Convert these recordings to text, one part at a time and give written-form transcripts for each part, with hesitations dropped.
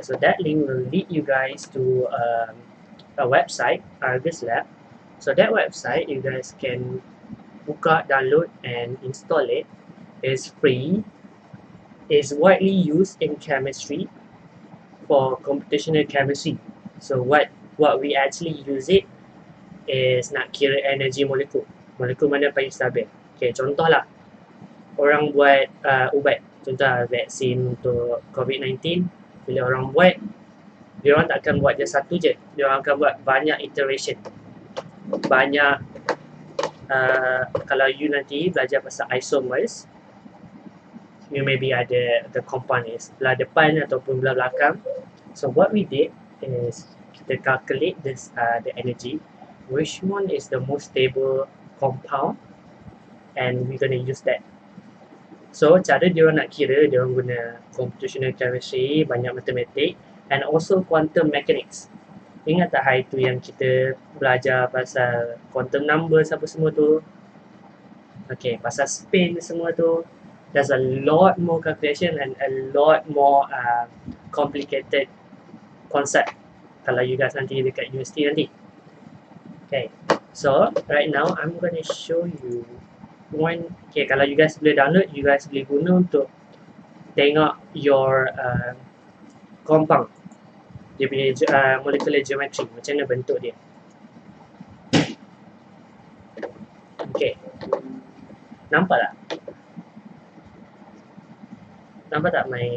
So that link will lead you guys to a website, Argus Lab. So that website you guys can buka, download and install it. It's free. It's widely used in chemistry for computational chemistry. So what we actually use it is nak kira energi molekul. Molekul mana paling stabil. Okay, contohlah orang buat ubat. Contoh vaksin untuk COVID-19. Bila orang buat, dia orang tak akan buat je satu je. Dia orang akan buat banyak iteration. Banyak kalau you nanti belajar pasal isomers, you maybe ada the compound is belah depan ataupun belah belakang. So what we did is kita calculate this the energy, which one is the most stable compound, and we're gonna use that. So cara dia orang nak kira, dia orang guna computational chemistry, banyak matematik, and also quantum mechanics. Ingat tak hari tu yang kita belajar pasal quantum numbers apa semua tu? Okay, pasal spin semua tu. There's a lot more calculation and a lot more complicated concept kalau you guys nanti dekat university nanti. Okay, so right now I'm gonna show you one. Okay, kalau you guys boleh download, you guys boleh guna untuk tengok your compound, dia punya molecular geometry, macam mana bentuk dia. Okay, nampak tak? Nampak tak my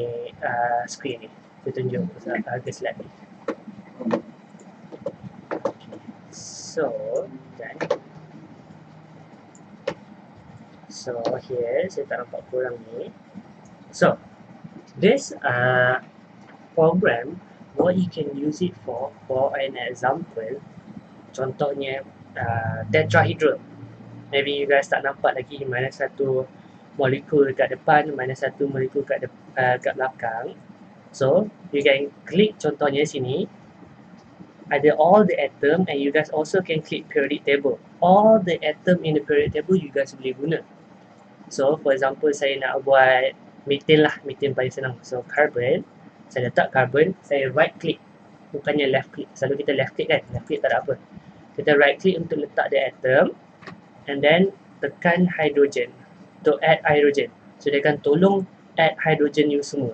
screen ni? Saya tunjuk pasal Argus Lab ni. So, dan so here saya tak nampak korang ni. So this program, what you can use it for an example, contohnya tetrahedral. Maybe you guys tak nampak lagi mana satu molekul kat depan, mana satu molekul kat belakang. So you can click contohnya sini, ada all the atom, and you guys also can click periodic table. All the atom in the periodic table you guys boleh guna. So for example, saya nak buat methane lah, methane paling senang. So carbon, saya letak carbon, saya right click, bukannya left click. Selalu kita left click kan, left click tak ada apa. Kita right click untuk letak the atom, and then tekan hydrogen to add hydrogen. So dia akan tolong add hydrogen you semua.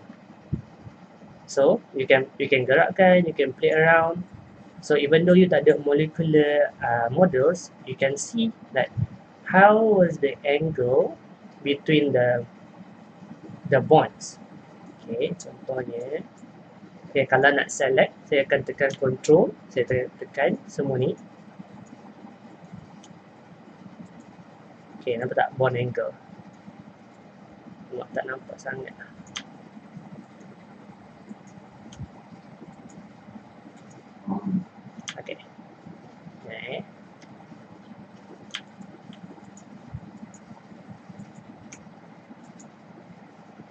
So you can gerakkan, you can play around. So even though you tak ada molecular models, you can see that how was the angle between the bonds. Okay, contohnya, okay, kalau nak select, saya akan tekan control, saya tekan semua ni. Okay, nampak tak bond angle? Tak nampak sangat. Okay.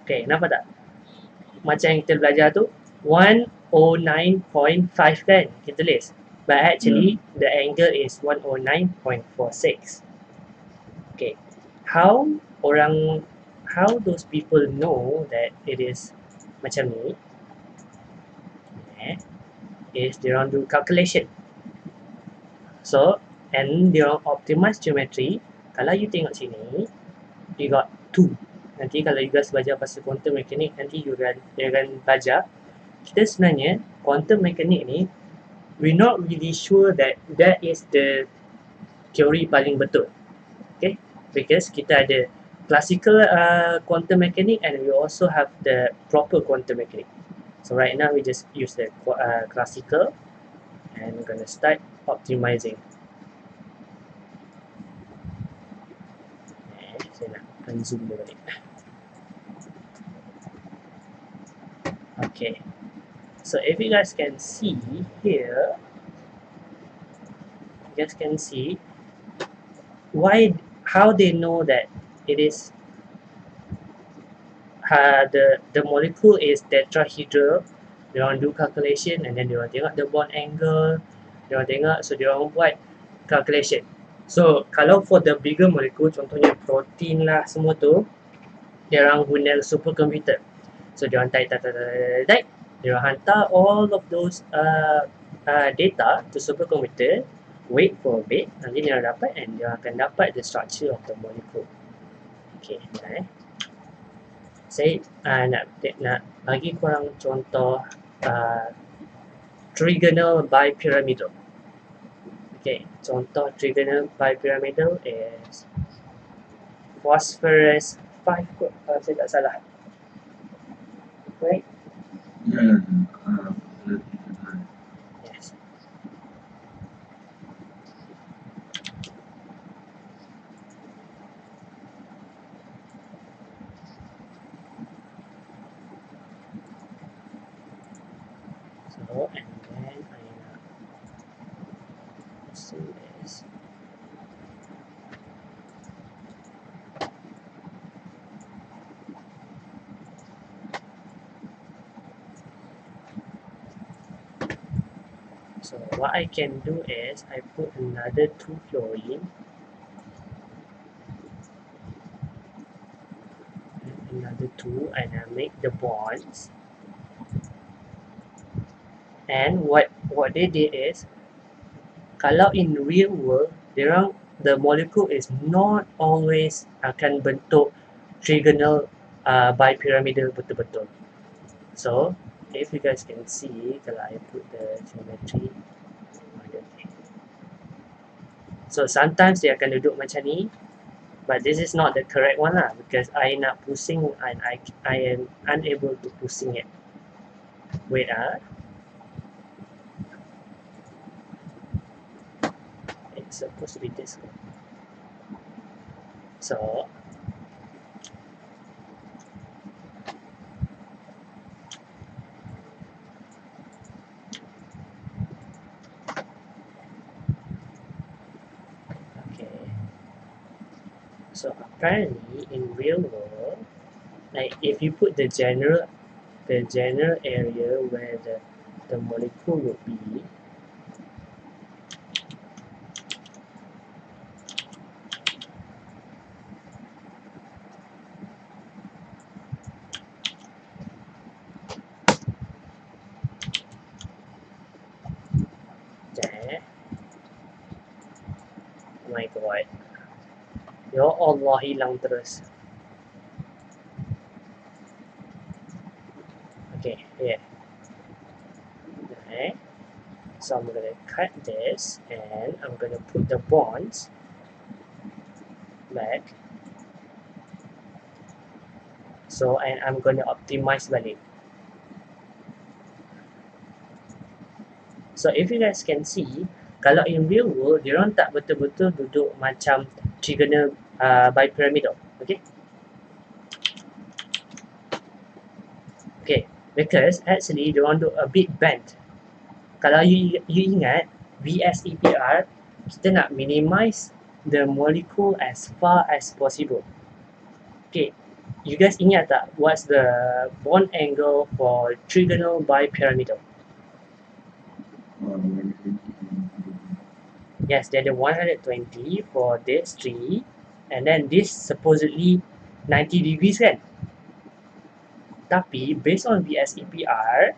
Okay, nampak tak? Macam yang kita belajar tu, 109.5 kan kita tulis. But actually, the angle is 109.46. Okay. How those people know that it is macam ni? Is they orang do calculation. So, and they orang optimize geometry. Kalau you tengok sini, you got 2. Nanti kalau you guys belajar pasal quantum mechanics, nanti you akan belajar. Kita sebenarnya, quantum mechanics ni, we're not really sure that that is the teori paling betul. Okay? Because kita ada classical quantum mechanics and we also have the proper quantum mechanics. So right now we just use the classical, and we're gonna start optimizing. Saya nak zoom dia balik. Okay, so if you guys can see here, you guys can see how they know that it is the molecule is tetrahedral. Dia orang do calculation, and then dia orang tengok the bond angle, dia orang tengok, so dia orang buat calculation. So kalau for the bigger molecule, contohnya protein lah semua tu, dia orang guna supercomputer. So dia orang type, Dia hantar all of those data to supercomputer, wait for a bit, nanti dia dapat, and dia akan dapat the structure of the molecule. Okay, saya nak bagi korang contoh trigonal bipyramidal. Okay, contoh trigonal bipyramidal is phosphorus 5 kot, kalau saya tak salah. Right? Yes. So, and then I see this. So what I can do is I put another 2 fluorine, another 2, and I make the bonds. And what they did is, kalau in real world, the molecule is not always akan bentuk trigonal bipyramidal betul-betul. So if you guys can see, kalau I put the geometry, so sometimes dia akan duduk macam ni, but this is not the correct one lah, because I nak pusing and I am unable to pusing it. Wait it's supposed to be this one. So so apparently in real world, like if you put the general area where the molecule would be, there. Oh my god. Ya Allah, hilang terus. Okay, here. Okay. So I'm gonna cut this and I'm gonna put the bonds back. So and I'm gonna optimize balik. So if you guys can see, kalau in real world, diorang tak betul-betul duduk macam trigonal bipyramidal. Okay? Okay, because actually diorang duduk a bit bent. Kalau you ingat, VSEPR, kita nak minimize the molecule as far as possible. Okay, you guys ingat tak what's the bond angle for trigonal bipyramidal? Yes, they're the 120 for this 3, and then this supposedly 90 degrees kan? Tapi based on VSEPR,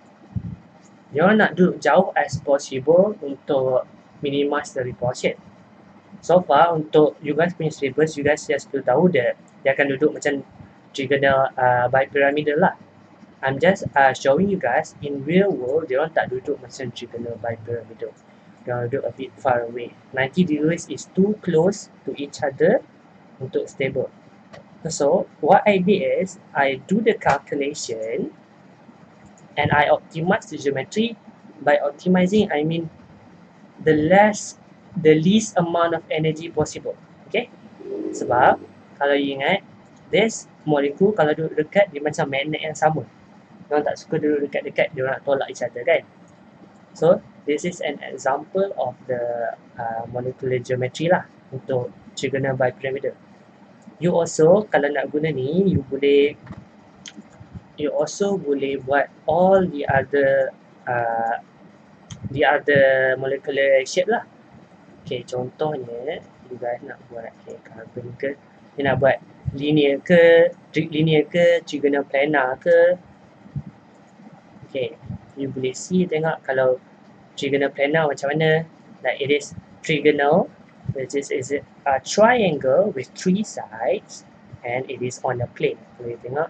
diorang nak duduk jauh as possible untuk minimize the repulsion. So far, untuk you guys punya syllabus, you guys just tahu dia akan duduk macam trigonal bipyramidal lah. I'm just showing you guys, in real world, diorang tak duduk macam trigonal bipyramidal. Diorang duduk a bit far away. 90 degrees is too close to each other untuk stable. So, what I did is, I do the calculation and I optimize the geometry. By optimizing, I mean the least amount of energy possible. Okay? Sebab, kalau you ingat, this molecule kalau duduk dekat, dia macam magnet yang sama. Diorang tak suka duduk dekat-dekat, diorang nak tolak each other kan? So, this is an example of the molecular geometry lah untuk trigonal bipyramidal. You also, kalau nak guna ni, you also boleh buat all the other molecular shape lah. Okay, contohnya, you guys nak buat carbon ke, you nak buat linear ke, trigonal planar ke. Okay, you boleh see tengok kalau trigonal planar macam mana. Like it is trigonal, which is a triangle with 3 sides and it is on a plane. Boleh tengok.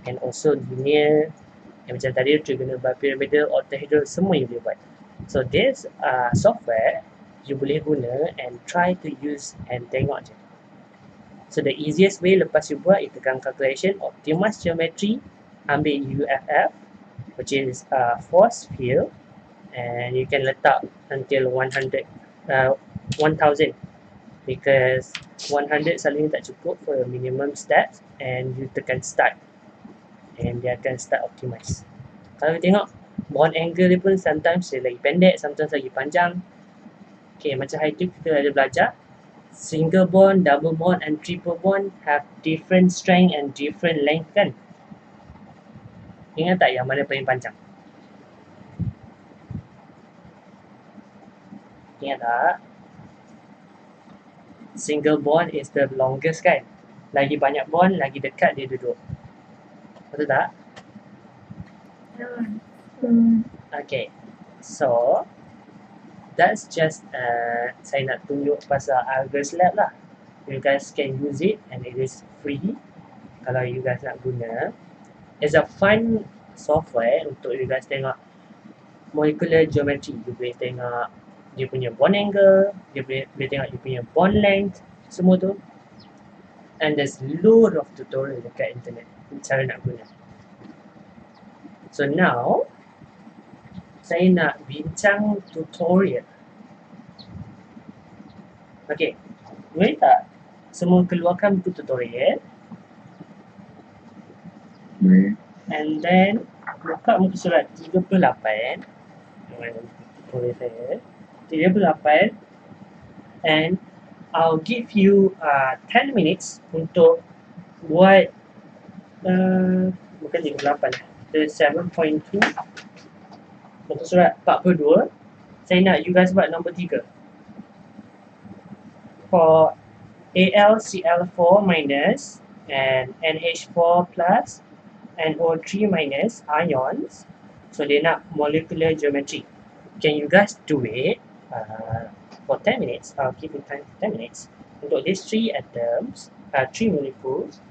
And also linear, yang macam tadi trigonal bipyramidal, octahedral, semua you boleh buat. So this software you boleh guna and try to use and tengok je. So the easiest way lepas you buat, you tekan calculation, optimize geometry, ambil UFF, which is force field, and you can letak until 1000 because 100 selalunya tak cukup for the minimum steps, and you tekan start and dia akan start optimize. Kalau you tengok bond angle dia pun sometimes dia lagi pendek, sometimes lagi panjang. Okay, macam hari tu kita ada belajar single bond, double bond and triple bond have different strength and different length kan. Ingat tak yang mana paling panjang? Ingat tak? Single bond is the longest kan. Lagi banyak bond, lagi dekat dia duduk. Betul tak? Okay, so that's just saya nak tunjuk pasal Argus Lab lah. You guys can use it and it is free kalau you guys nak guna. It's a fun software untuk you guys tengok molecular geometry. You boleh tengok dia punya bond angle, dia boleh tengok dia punya bond length, semua tu. And there's load of tutorial dekat internet cara nak guna. So now saya nak bincang tutorial. Okay, boleh tak semua keluarkan buku tutorial? Boleh. And then buka muka surat 38. Tutorial saya 38, and I'll give you 10 minutes untuk buat bukan 38, 7.2 muka surat 42. Saya nak you guys buat nombor 3 for AlCl4 minus and NH4 plus and O3 minus ions. So dia nak molecular geometry. Can you guys do it for 10 minutes? I'll give you time for 10 minutes untuk these 3 atoms, 3 molecules,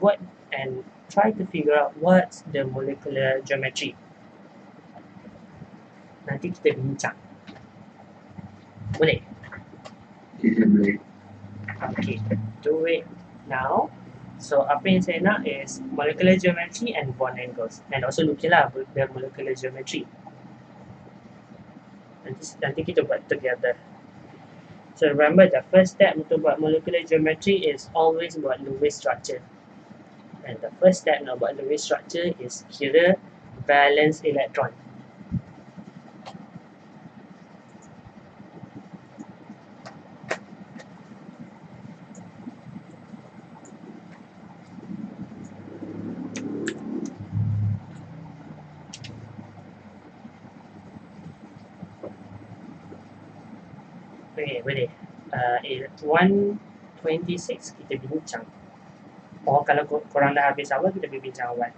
buat and try to figure out what's the molecular geometry. Nanti kita bincang. Boleh? Kita boleh. Okay, do it now. So apa yang saya nak is molecular geometry and bond angles, and also lukislah the molecular geometry. Nanti kita buat together. So remember, the first step untuk buat molecular geometry is always buat Lewis structure. And the first step nak buat Lewis structure is kira valence electron. Okay, boleh. 126 kita bincang. Oh, kalau korang dah habis awal, kita boleh bincang awal.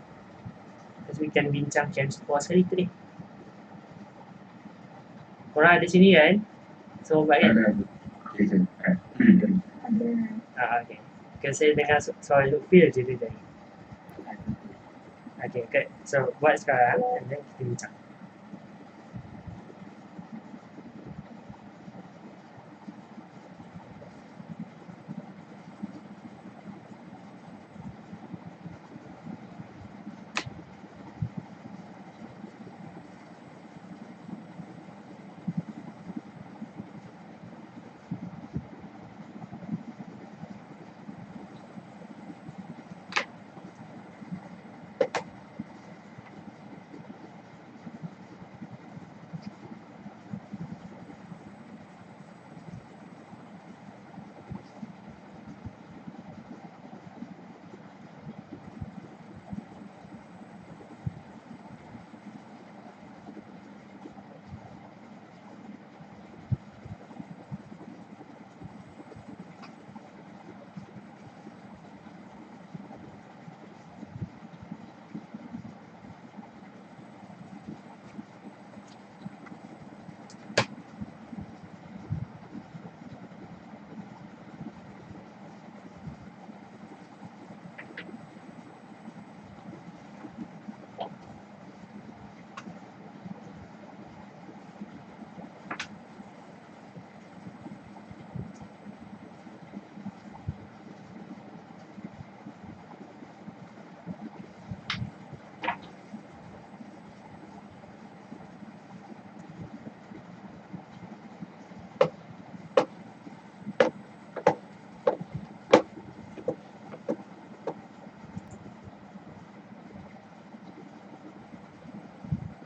Because we can bincang chemscore sekali tu ni. Korang ada sini kan? So, buat kan? Ada. Okay. Because saya dengar soal Lutfi je dia tadi. Okay, good. So, buat sekarang and then kita bincang.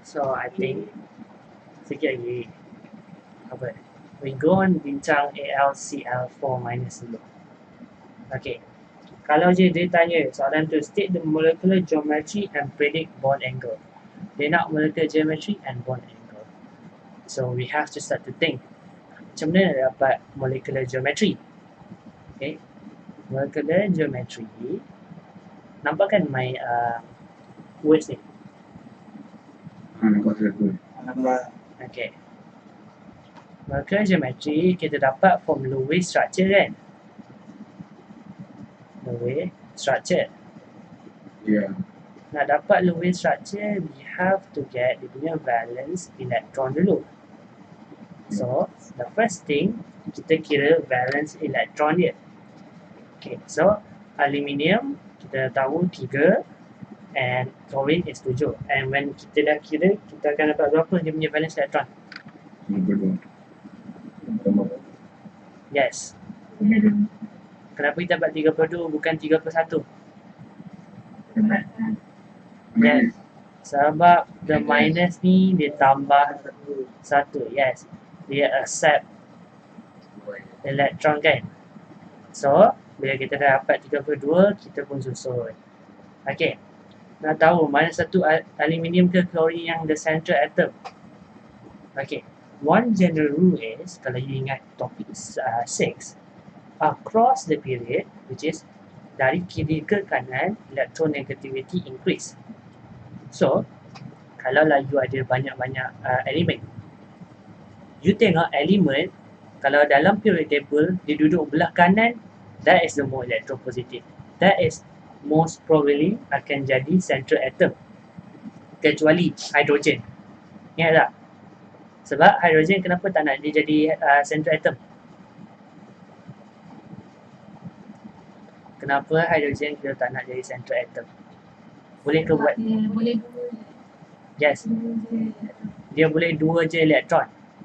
So I think sikit lagi apa? We go on bincang ALCL4 minus dulu. Okay. Kalau je dia tanya soalan tu, state the molecular geometry and predict bond angle. Dia nak molecular geometry and bond angle. So we have to start to think. Macam mana nak dapat molecular geometry? Okay. Molecular geometry. Nampak kan my words ni? Nampak satu. Okay. Molecular geometry kita dapat from Lewis structure kan? Lewis structure. Ya. Nak dapat Lewis structure, we have to get dia punya valence electron dulu. So, the first thing, kita kira valence electron dia. Okay, so aluminium kita tahu 3 and chlorine is 7. And when kita dah kira, kita akan dapat berapa dia punya valence electron? 52. Yes. Kenapa kita dapat 32 bukan 3/1? Yes. Sebab the minus ni dia tambah 1. Yes. Dia accept electron kan. So, bila kita dah dapat 32, kita pun susun. Okay. Nak tahu mana satu aluminium ke chlorine yang the central atom? Okay. One general rule is, kalau you ingat topik 6, across the period, which is dari kiri ke kanan, electronegativity increase. So, kalau lah you ada banyak-banyak elemen, you tengok elemen, kalau dalam periodic table, dia duduk belah kanan, that is the more electropositive. That is most probably akan jadi central atom. Kecuali hydrogen. Ingat tak? Sebab hydrogen kenapa tak nak dia jadi central atom? Kenapa hydrogen kita tak nak jadi central atom? Boleh ke buat? Boleh Yes. Dia boleh 2 je elektron.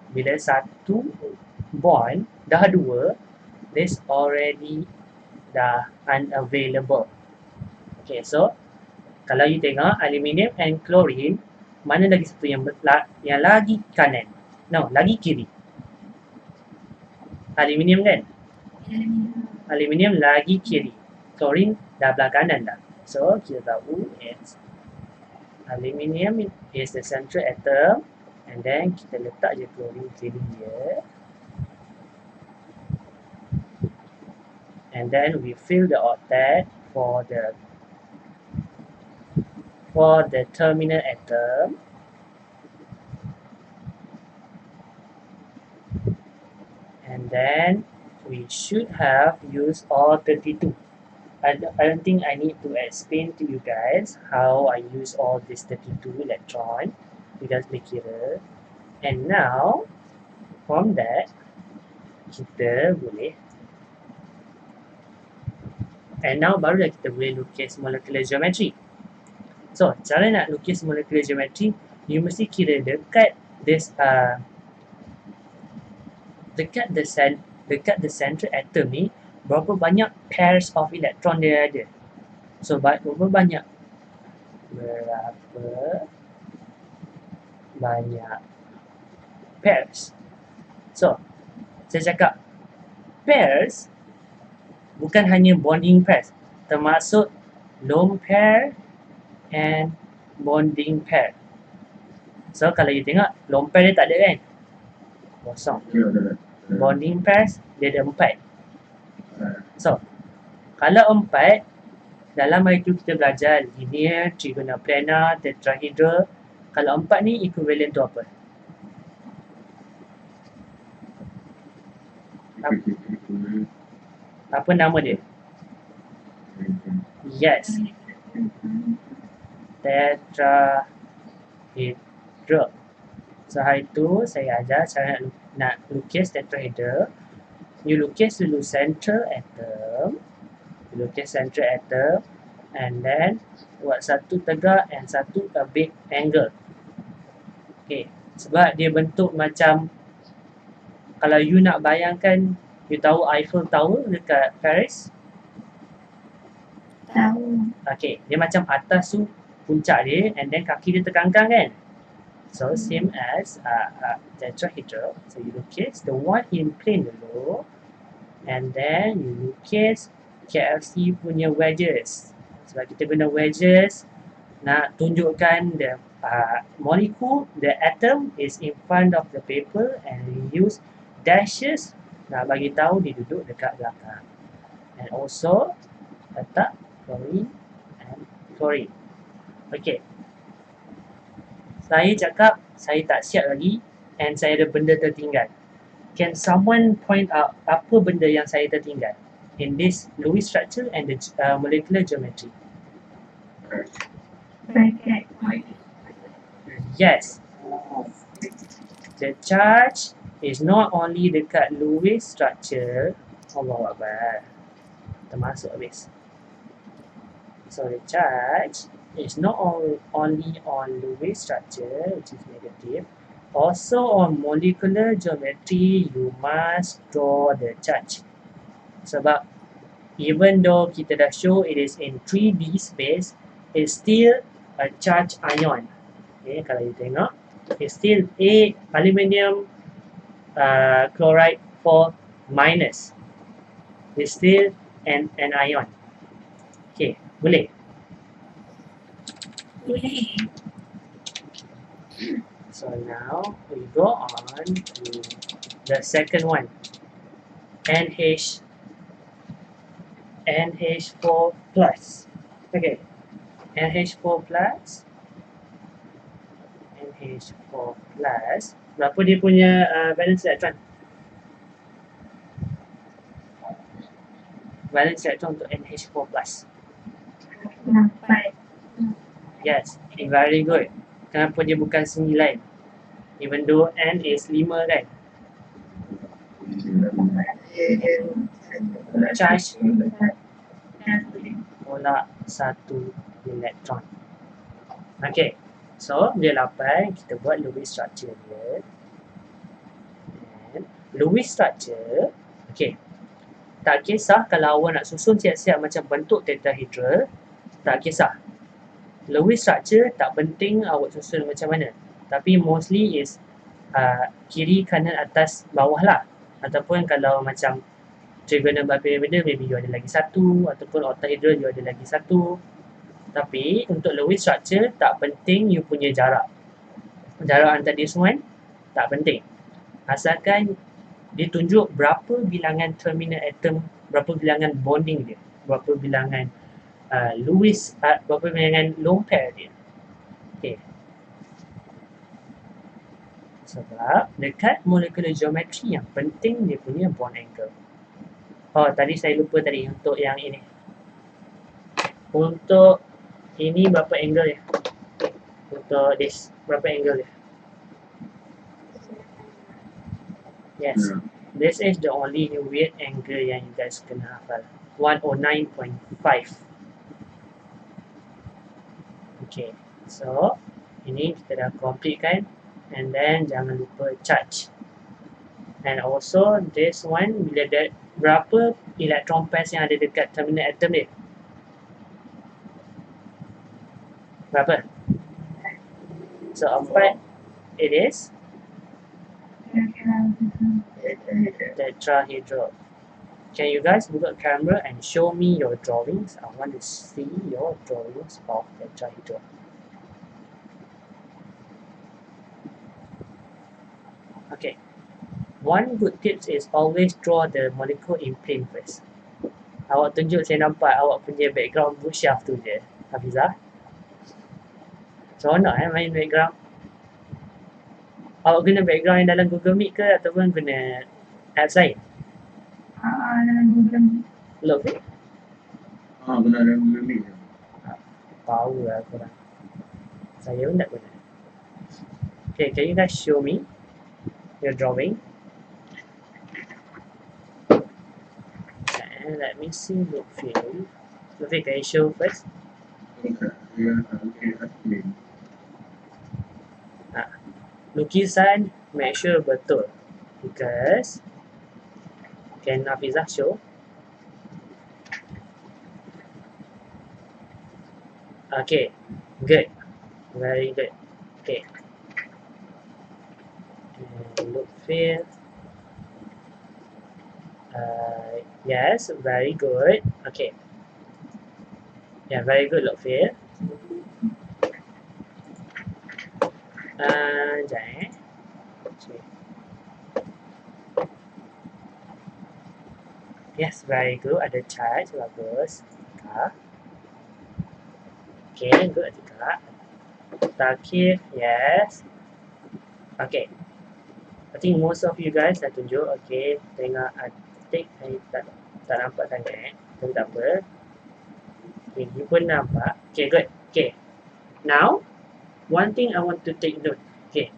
Bila satu bond dah 2, this already dah unavailable. Okay, so kalau you tengok aluminium and chlorine, mana lagi satu yang lagi kanan? No, lagi kiri. Aluminium kan? Aluminium lagi kiri. Chlorine dah belah kanan dah. So, kita tahu is aluminium is the central atom, and then kita letak je chlorine kiri dia. And then we fill the octet for the terminal atom. And then we should have used all 32. I don't think I need to explain to you guys how I use all this 32 electron. You guys boleh kira. And now, from that, kita boleh. And now barulah kita boleh lukis molecular geometry. So, cara nak lukis molecular geometry, you mesti kira dekat this dekat the central atom ni, berapa banyak pairs of electron dia ada. So, berapa banyak pairs. So, saya cakap pairs bukan hanya bonding pairs, termasuk lone pair and bonding pair. So, kalau you tengok, lone pair dia tak ada kan? Kosong. Bonding pairs, dia ada 4. So, kalau 4, dalam hari tu kita belajar linear, trigonoplanar, tetrahedral. Kalau 4 ni equivalent tu apa? Apa nama dia? Yes. Tetrahedral. So, hari tu saya ajar cara nak lukis tetrahedral. You lukis dulu central atom. You lukis central atom. And then, buat satu tegak and satu a big angle. Okay. Sebab dia bentuk macam, kalau you nak bayangkan, you tahu Eiffel Tower dekat Paris? Tahu. Okay. Dia macam atas tu puncak dia and then kaki dia terkangkang kan? So same as tetrahedral. So you lukis the one in plane dulu, and then you lukis KFC punya wedges. Sebab kita guna wedges nak tunjukkan the molecule, the atom is in front of the paper, and we use dashes nak bagi tahu dia duduk dekat belakang. And also letak chlorine and chlorine. Okay. Saya cakap saya tak siap lagi and saya ada benda tertinggal. Can someone point out apa benda yang saya tertinggal in this Lewis structure and the molecular geometry? Yes. The charge is not only dekat Lewis structure. Allah Akbar. Termasuk habis. So the charge is not only on Lewis structure, which is negative, also on molecular geometry you must draw the charge. Sebab even though kita dah show it is in 3D space, it's still a charged ion. Okay, kalau you tengok, it's still a aluminium chloride 4 minus. It's still an ion. Okay, boleh? So now we go on to the second one. NH4 plus. Okay. NH4 plus. Berapa dia punya valence electron? Valence electron untuk NH4 plus. Yes, very good. Kenapa dia bukan 9? Even though N is 5 kan? Charge tolak 1 elektron. Okay, so dia 8, kita buat Lewis structure dia. And Lewis structure, okay, tak kisah kalau awak nak susun siap-siap macam bentuk tetrahedral, tak kisah. Lewis structure tak penting awak susun macam mana, tapi mostly is kiri, kanan, atas, bawah lah. Ataupun kalau macam trigonal pyramidal, maybe you ada lagi satu, ataupun octahedral you ada lagi satu. Tapi untuk Lewis structure tak penting you punya jarak antara this one, tak penting, asalkan ditunjuk berapa bilangan terminal atom, berapa bilangan bonding dia, berapa bilangan Lewis, berapa bilangan lone pair dia. Okay. Sebab dekat molecular geometry yang penting dia punya bond angle. Oh, tadi saya lupa tadi untuk yang ini. Untuk ini berapa angle dia? Untuk this berapa angle dia? Yes. This is the only weird angle yang you guys kena hafal. 109.5. Okay, so ini kita dah complete kan, and then jangan lupa charge. And also this one, bila dia berapa electron pairs yang ada dekat terminal atom dia? Berapa? So 4 it is tetrahedral. Can you guys buka camera and show me your drawings? I want to see your drawings of tetrahedral. Okay. One good tips is always draw the molecule in plane first. Awak tunjuk, saya nampak awak punya background bookshelf tu je, Hafizah. Seronok main background. Awak guna background yang dalam Google Meet ke ataupun guna apps lain? Dalam Google Meet. Look it? Benar dalam Google Meet. Tahu lah korang. Saya pun tak guna. Okay, can you guys show me your drawing? And let me see Lutfi. Lutfi, can you show first? Lukisan make sure betul, because can Hafizah show? Okay, good, very good. Okay, field. Yes, very good. Okay. Yeah, very good look field. Sekejap okay. Yes, very good. Ada charge, bagus. Okay, good juga. Terakhir, yes. Okay. I think most of you guys dah tunjuk. Okay, tengok atik tak nampak sangat. Tapi tak apa. Okay, you pun nampak. Okay, good. Okay. Now, one thing I want to take note. Okay.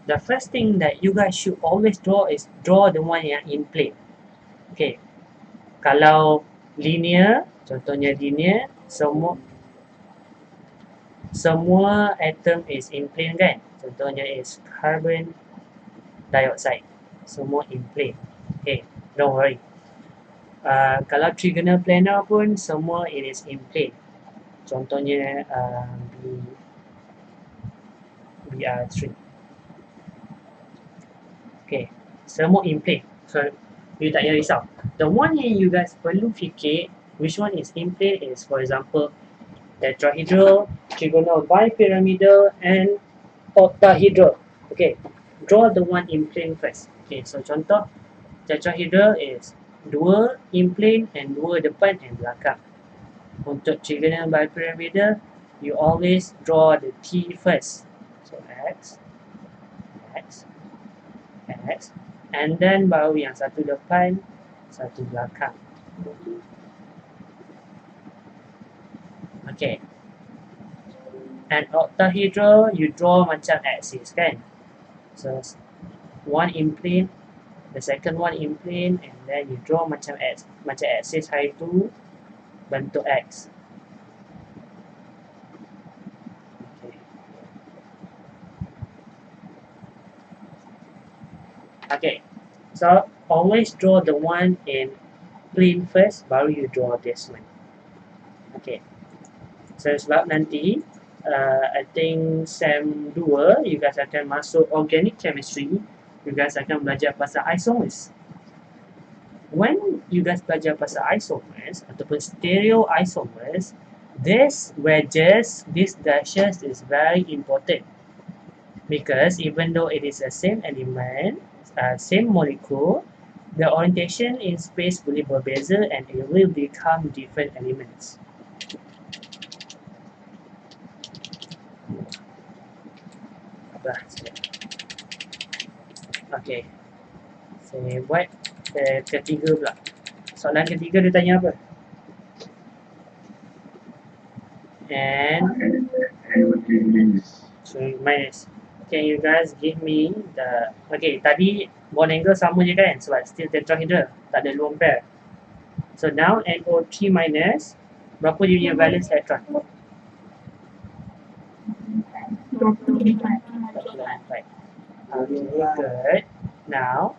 The first thing that you guys should always draw is draw the one yang in plane. Okay. Kalau linear, contohnya linear, semua atom is in plane kan? Contohnya is carbon dioxide. Semua in plane. Okay, don't worry. Kalau trigonal planar pun semua it is in plane. Contohnya BR3. Okay, semua in plane. So, you tak payah risau. The one yang you guys perlu fikir which one is in plane is, for example, tetrahedral, trigonal bipyramidal, and octahedral. Okay, draw the one in plane first. Okay, so contoh tetrahedral is 2 in plane and 2 depan and belakang. Untuk trigonal bipyramidal, you always draw the T first. So X, X, X, and then baru yang satu depan, satu belakang. Okay. And octahedral, you draw macam axis kan? So one in plane, the second one in plane, and then you draw macam axis hari tu bentuk X. Okay, so always draw the one in plane first, baru you draw this one. Okay, so sebab nanti I think SEM 2 you guys akan masuk organic chemistry, you guys akan belajar pasal isomers. When you guys belajar pasal isomers ataupun stereoisomers, this wedges, this dashes is very important because even though it is the same element, same molecule, the orientation in space boleh berbeza and it will become different elements. Okay, saya buat ketiga pula. Soalan ketiga dia tanya apa? And so minus. Can you guys give me the... Okay, tadi bond angle sama je kan? Sebab still tetrahedral, tak ada lone pair. So now NO3 minus, berapa dia punya valence electron? 24. Okay, good. Now,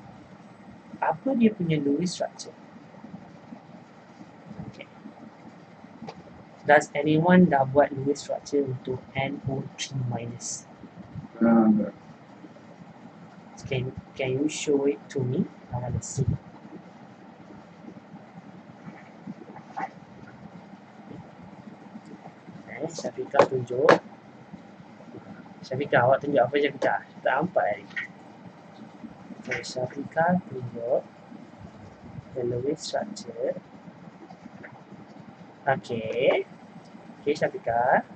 apa dia punya Lewis structure? Okay. Does anyone dah buat Lewis structure untuk NO3 minus? Can you show it to me? I want to see. Syafiqah tunjuk. Syafiqah, awak tunjuk apa Syafiqah? Tak nampak lagi. Okay, Syafiqah tunjuk the Lewis structure. Okay. Okay, Syafiqah.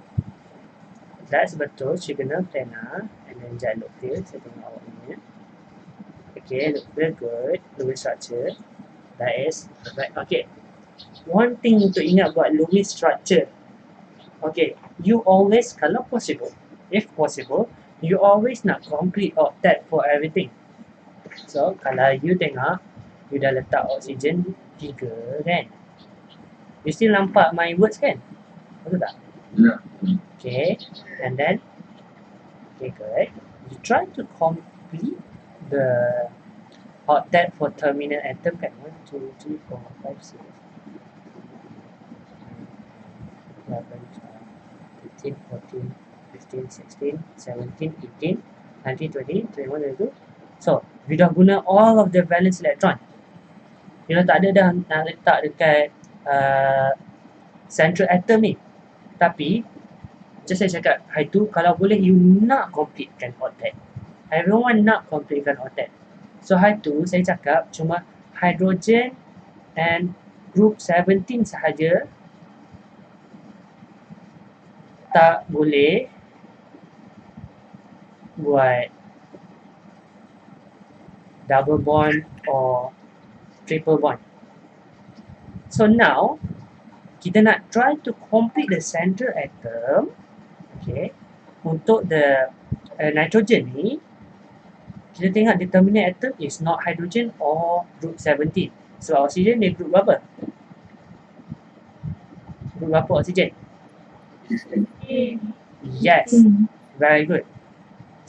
That's betul, trigonal planar and then jalur field. Saya tengok awak punya. Okay, look very good. Lewis structure. That is right. Okay. One thing untuk ingat buat Lewis structure. Okay, you always, kalau possible, if possible, you always nak complete octet for everything. So, kalau you tengok, you dah letak oksigen 3 kan? You still nampak my words kan? Betul tak? Yeah. Okay, and then, okay, good. You try to complete the octet for terminal atom kan? 1, 2, 3, 4, 5, 6, 11, 13, 14, 15, 16, 17, 18, 19, 20, 21, 22. So, We dah guna all of the valence electron. You know, tak ada dah nak letak dekat central atom ni. Tapi macam saya cakap, hari tu kalau boleh you nak completekan octet. Everyone nak completekan octet. So hari tu saya cakap cuma hydrogen and group 17 sahaja tak boleh buat double bond or triple bond. So now kita nak try to complete the central atom, okay, untuk the nitrogen ni. Kita tengok determinant atom is not hydrogen or group 17. Sebab oksigen dia group berapa? Group berapa oksigen? Yes, very good.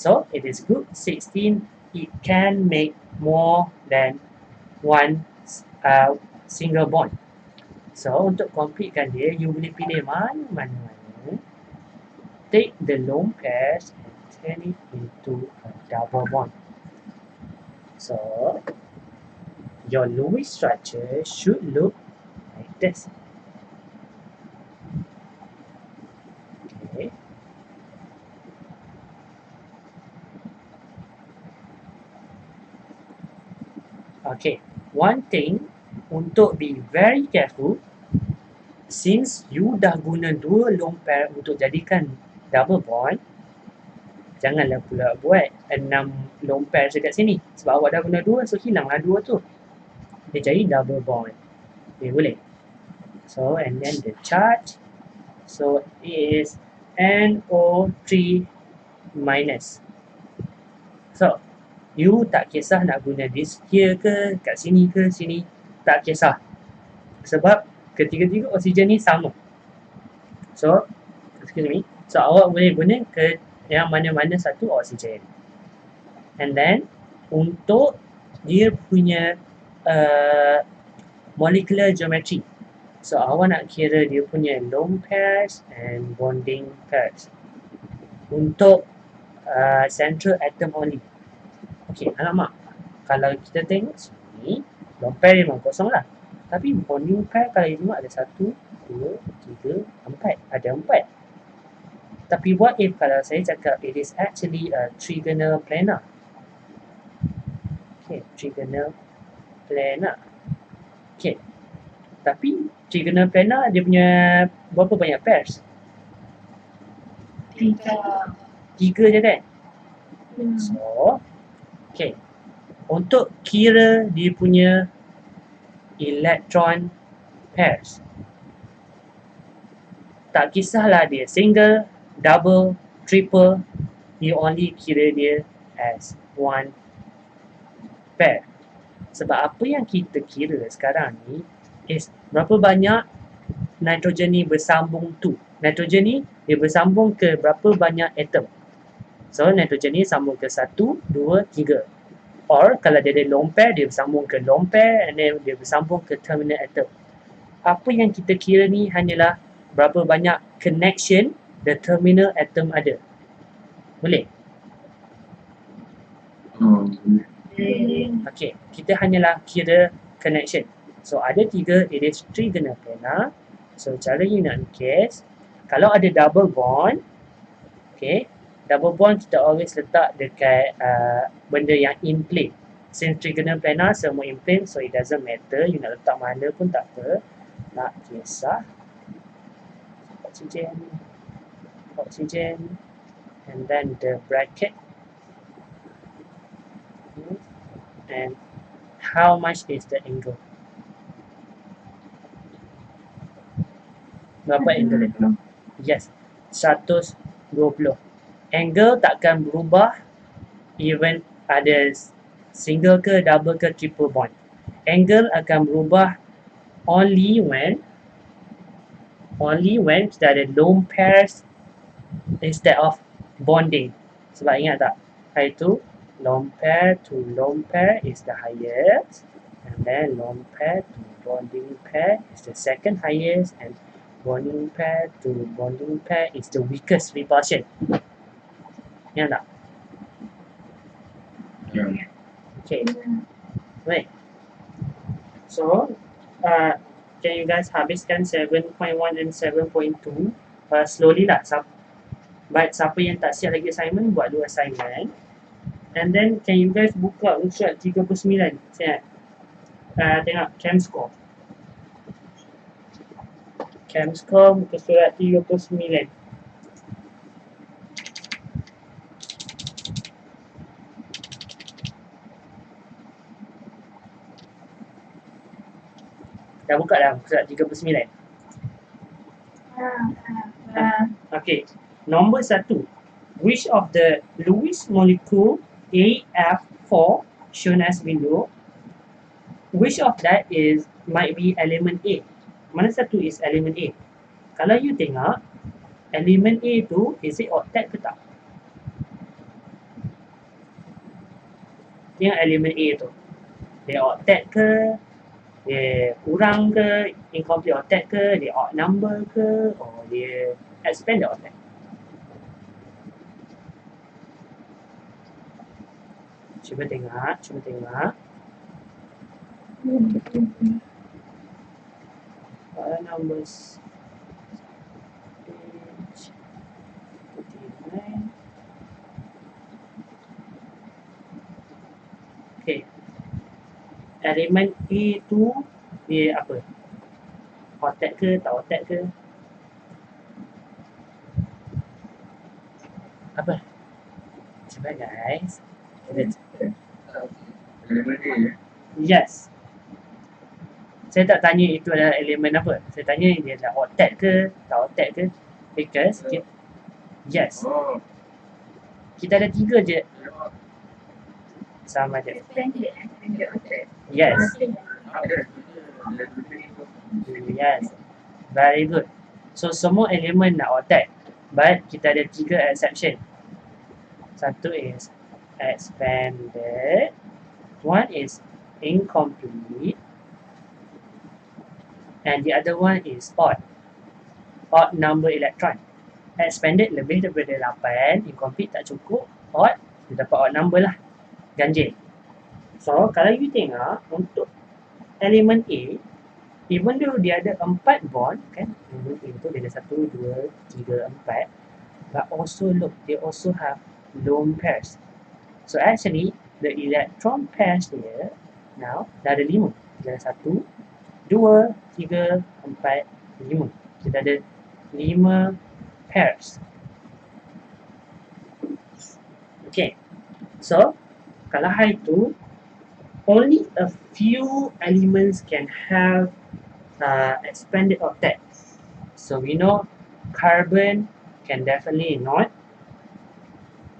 So it is group 16. It can make more than one single bond. So untuk completekan dia, you boleh pilih mana-mana. Take the lone pairs and turn it into a double bond. So your Lewis structure should look like this. Okay. Okay. One thing untuk be very careful, since you dah guna 2 lone pair untuk jadikan double bond, janganlah pula buat 6 lone pair dekat sini. Sebab awak dah guna 2, so hilanglah 2 tu. Dia jadi double bond. Okay, boleh. So, and then the charge. So, it is NO3 minus. So, you tak kisah nak guna this here ke, kat sini ke, sini. Tak kisah. Sebab ketiga-tiga oksigen ni sama. So, excuse me. So, awak boleh guna ke yang mana-mana satu oksigen. And then, untuk dia punya molecular geometry. So, awak nak kira dia punya lone pairs and bonding pairs. Untuk central atom only. Okay, alamak. Kalau kita tengok sini, lone pair memang kosong lah. Tapi bonding pair kalau you tengok ada 1, 2, 3, 4. Ada 4. Tapi what if kalau saya cakap it is actually a trigonal planar? Okay, trigonal planar. Okay. Tapi trigonal planar dia punya berapa banyak pairs? 3 je kan? So, okay. Untuk kira dia punya electron pairs, tak kisahlah dia single, double, triple, you only kira dia as one pair. Sebab apa yang kita kira sekarang ni is berapa banyak nitrogen ni bersambung tu. Nitrogen ni dia bersambung ke berapa banyak atom. So nitrogen ni sambung ke 1, 2, 3. Or kalau dia ada lone pair, dia bersambung ke lone pair and then dia bersambung ke terminal atom. Apa yang kita kira ni hanyalah berapa banyak connection the terminal atom ada. Boleh? Okay, kita hanyalah kira connection. So ada 3, it is trigonal planar. So cara you nak lukis, kalau ada double bond, okay, double bond kita always letak dekat benda yang in plane. Since trigonal planar semua in plane, so it doesn't matter, you nak letak mana pun tak apa. Tak kisah. Oxygen, and then the bracket. And how much is the angle? Berapa angle dia? Yes, 120. Angle takkan berubah even ada single ke, double ke, triple bond. Angle akan berubah only when kita ada lone pairs instead of bonding. Sebab ingat tak, iaitu lone pair to lone pair is the highest, and then lone pair to bonding pair is the second highest, and bonding pair to bonding pair is the weakest repulsion. Ingat tak? Okay, right. So, can you guys habiskan 7.1 and 7.2 slowly lah. But siapa yang tak siap lagi assignment, buat 2 assignment. And then, can you guys buka surat 39? Siap? Tengok, chemscore. Chemscore muka surat 39. Dah buka dah muka surat 39? Okay. Nombor 1. Which of the Lewis molecule AF4 shown as below, which of that might be element A? Mana satu is element A? Kalau you tengok, element A tu, is it octet ke tak? Tengok element A tu. Dia octet ke? Dia kurang ke? Incomplete octet ke? Dia odd number ke? Or dia expanded octet? Cuba tengok. What are numbers? Page 39. Okay. Elemen A tu dia apa? Octet ke? Tak octet ke? Apa? Cuba guys. Yes. Saya tak tanya itu adalah elemen apa. Saya tanya dia adalah octet ke? Tak octet ke? Because yes. Kita ada 3 je. Sama je. Yes. Yes. Very good. So semua elemen nak octet. But kita ada 3 exception. Satu is expanded. One is incomplete. And the other one is odd. Odd number electron. Expanded lebih daripada 8. Incomplete tak cukup. Odd, dia dapat odd number lah. Ganjil. So, kalau you tengok, untuk elemen A, even though dia ada 4 bond, kan? Itu dia ada 1, 2, 3, 4. But also look, they also have lone pairs. So actually, the electron pairs dia, now, dah ada 5. Kita ada 1, 2, 3, 4, 5. Kita ada 5 pairs. Okay. So, kalau high tu, only a few elements can have expanded octet. So we know carbon can definitely not.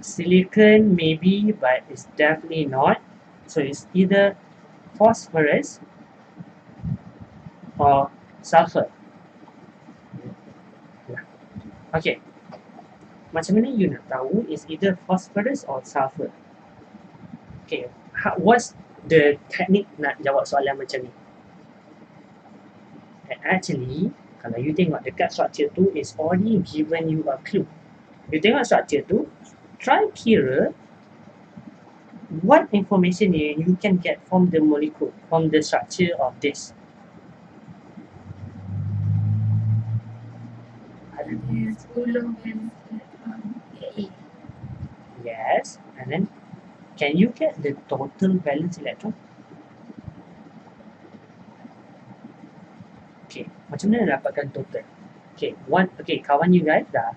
Silicon maybe, but it's definitely not. So it's either phosphorus or sulfur. Okay. Macam mana you nak tahu is either phosphorus or sulfur? Okay. What's the technique nak jawab soalan macam ni? And actually, kalau you tengok dekat structure tu is already given you a clue. You tengok structure tu, try kira what information you can get from the molecule, from the structure of this. Yes, and then can you get the total valence electron? Okay, macam mana dapatkan total? Okay, kawan you guys dah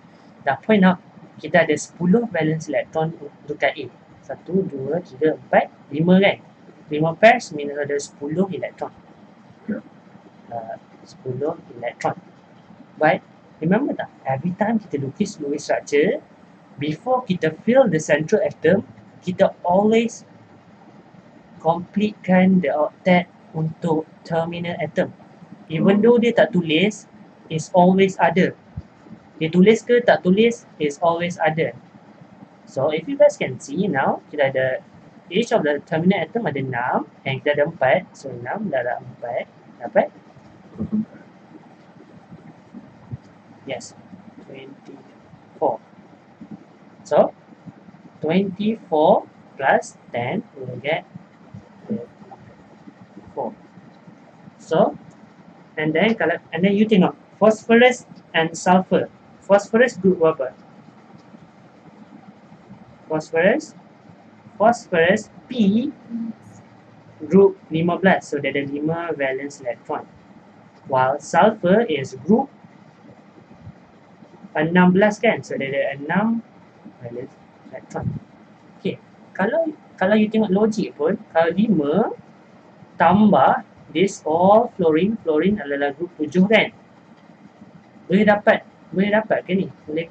point out kita ada 10 valence electron dekat A. 1, 2, 3, 4, 5 kan? 5 pairs minus ada 10 electron. 10 electron. But remember tak? Every time kita lukis Lewis structure, before kita fill the central atom, kita always completekan the octet untuk terminal atom. Even though dia tak tulis, is always ada. Dia tulis ke tak tulis, is always ada. So if you guys can see now, kita ada each of the terminal atom ada 6 and kita ada 4. So 6 dah ada 4. Dapat? Yes, 24. So 24 plus 10 we will get So, and then you tengok phosphorus and sulfur. Phosphorus group apa? Phosphorus P group 15. So dia ada 5 valence electron. While sulfur is group 16 kan. So dia ada 6 valence electron. Okay. Kalau you tengok logik pun, kalau 5 tambah this all fluorine adalah group 7 kan. Boleh dapat ke ni? Boleh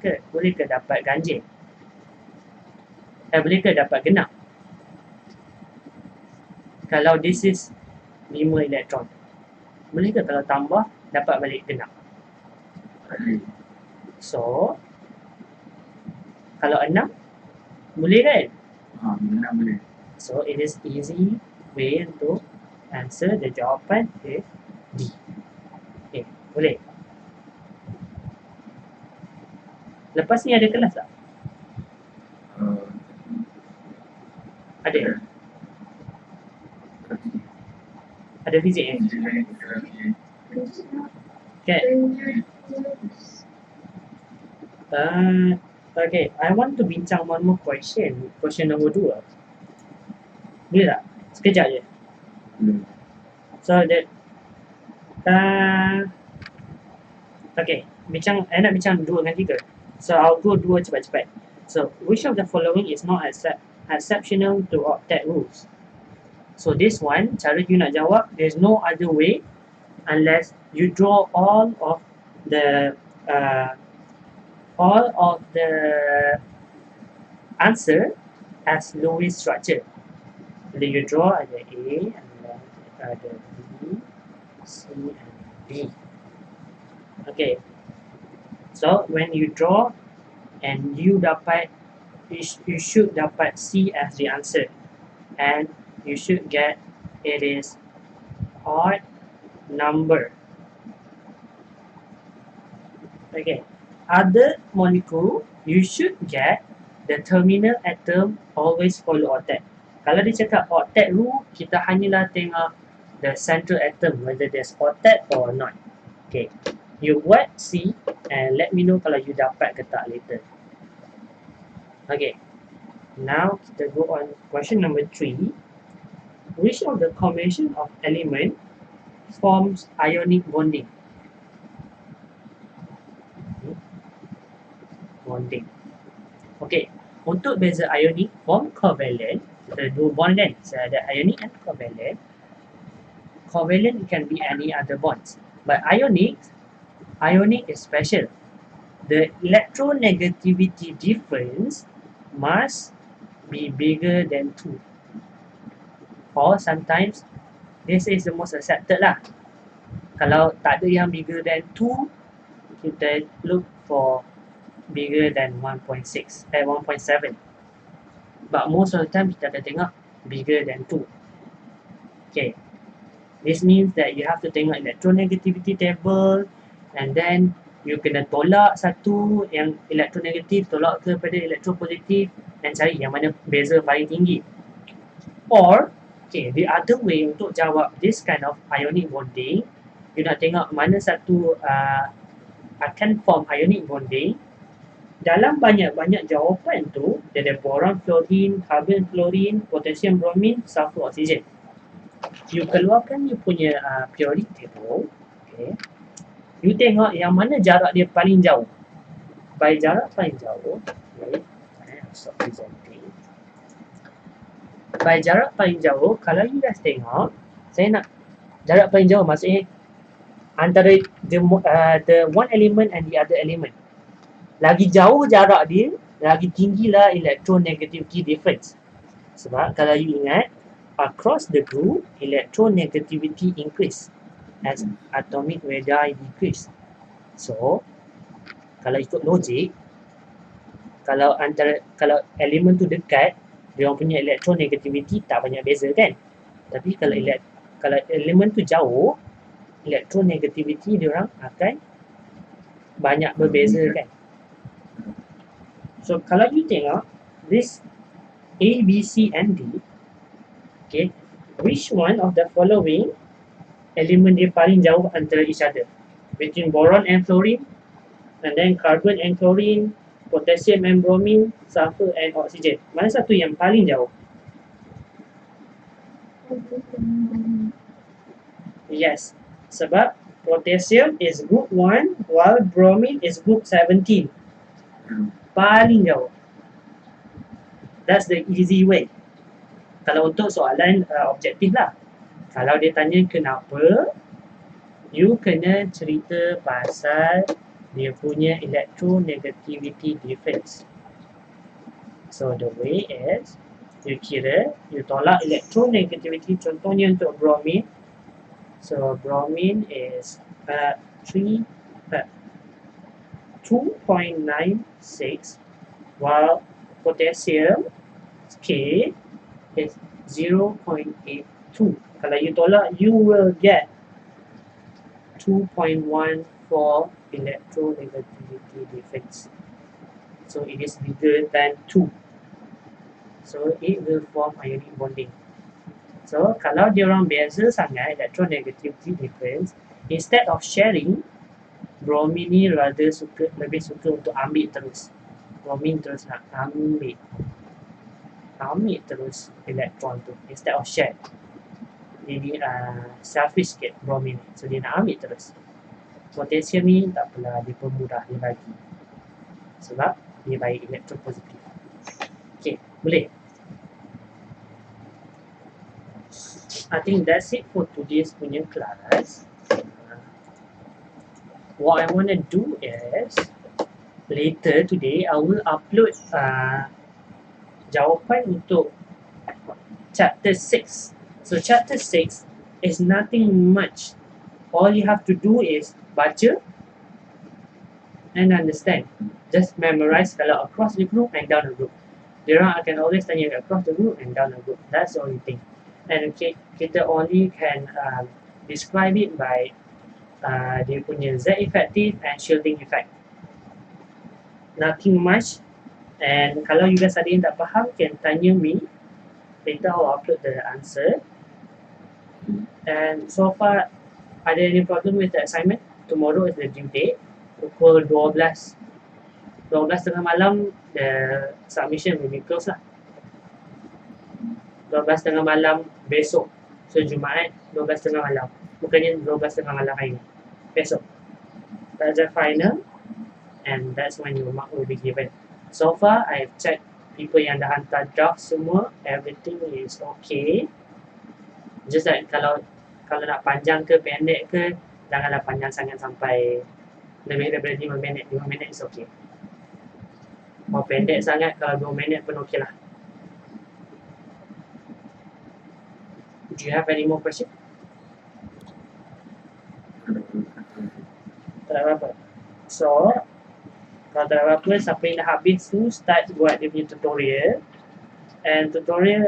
ke dapat ganjil? Boleh ke dapat genap? Kalau this is 5 elektron, boleh ke kalau tambah dapat balik genap? So, kalau 6, boleh kan? Boleh. So, it is easy way untuk answer the jawapan is D. Okay, boleh? Lepas ni ada kelas tak? Ada? Ada fizik eh? Okay. Okay, I want to bincang one more question. Question nombor 2. Boleh tak? Sekejap je. So that okay, I nak bincang 2 dengan 3. So I'll go 2 cepat-cepat. So which of the following is not exceptional to octet rules? So this one, cara you nak jawab, there's no other way unless you draw all of the answer as Lewis structure. Then you draw ada A and then ada B, C and D. Okay. So when you draw and you should dapat C as the answer, and you should get it is odd number. Okay. Other molecule, you should get the terminal atom always follow octet. Kalau dia cakap octet rule, kita hanyalah tengok the central atom whether there's octet or not. Okay. You buat C and let me know kalau you dapat ke tak later. Okay. Now kita go on question number 3. Which of the combination of element forms ionic bonding? Okay. Untuk beza ionic form covalent, kita ada 2 bond kan? So ada ionic and covalent. Covalent can be any other bonds. But ionic is special. The electronegativity difference must be bigger than 2. Or sometimes, this is the most accepted lah. Kalau tak ada yang bigger than 2, kita look for bigger than 1.7. But most of the time, kita akan tengok bigger than 2. Okay. This means that you have to tengok electronegativity table, and then you kena tolak satu yang elektronegatif, tolak kepada elektropositif, dan cari yang mana beza paling tinggi. Or, okay, the other way untuk jawab this kind of ionic bonding, you nak tengok mana satu akan form ionic bonding. Dalam banyak-banyak jawapan tu, dia ada boron fluorine, carbon fluorine, potassium bromine, sulfur oxygen. You keluarkan you punya periodic table, okay. You tengok yang mana jarak dia paling jauh. By jarak paling jauh, okay, stop presenting. By jarak paling jauh, kalau you guys tengok, saya nak jarak paling jauh maksudnya antara the one element and the other element. Lagi jauh jarak dia, lagi tinggilah electronegativity difference. Sebab kalau you ingat, across the group, electronegativity increase as atomic radii decrease. So, kalau ikut logik, kalau elemen tu dekat, dia orang punya electronegativity tak banyak beza kan? Tapi kalau elemen tu jauh, electronegativity dia orang akan banyak berbeza kan? So, kalau you tengok this A, B, C and D, okay, which one of the following elemen dia paling jauh antara each other. Between boron and fluorine, and then carbon and chlorine, potassium and bromine, sulfur and oxygen. Mana satu yang paling jauh? Yes, sebab potassium is group 1 while bromine is group 17. Paling jauh. That's the easy way. Kalau untuk soalan objektif lah. Kalau dia tanya kenapa, you kena cerita pasal dia punya electronegativity difference. So the way is, you kira, you tolak electronegativity, contohnya untuk bromine. So bromine is 2.96, while potassium K is 0.82. Kalau you tolak, you will get 2.14 electronegativity difference. So it is bigger than 2. So it will form ionic bonding. So kalau dia orang beza sangat electronegativity difference, instead of sharing, bromine ni lebih suka untuk ambil terus. Bromine terus nak ambil terus elektron tu instead of share. Jadi selfish sikit bromine ni, so dia nak ambil terus. Potassium ni tak apalah, dia pemudah, dia bagi sebab dia baik elektropositif. Okay, boleh? I think that's it for today's punya class. What I want to do is, later today I will upload jawapan untuk chapter 6. So chapter 6 is nothing much. All you have to do is baca and understand. Just memorize kalau across the group and down the group. Diorang akan always tanya across the group and down the group. That's the only thing. And kita only can describe it by dia punya Z effective and shielding effect. Nothing much. And kalau you guys ada yang tak faham, can tanya me. Later I'll upload the answer. And so far, ada any problem with the assignment? Tomorrow is the due date. Pukul 12 tengah malam, the submission will be closed lah. 12 tengah malam besok. So Jumaat 12 tengah malam. Bukannya 12 tengah malam hari ni. Besok. That's the final. And that's when your mark will be given. So far, I've checked people yang dah hantar draft semua. Everything is okay. Just that kalau nak panjang ke pendek ke, janganlah panjang sangat sampai lebih daripada 5 minit. 5 minit is okay. Mau pendek sangat, kalau 2 minit pun okay lah. Do you have any more question? Tak ada apa-apa. So, kalau tak ada apa-apa, siapa yang dah habis tu, start buat dia punya tutorial. And tutorial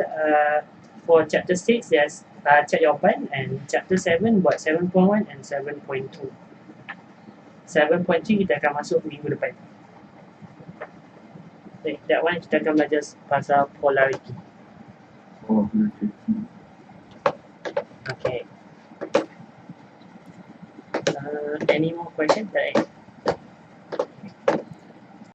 for chapter 6, yes, check jawapan. And chapter 7 buat 7.1 and 7.2. 7.3 kita akan masuk minggu depan. Okay, that one kita akan belajar pasal polarity. Oh, Okay. Any more questions?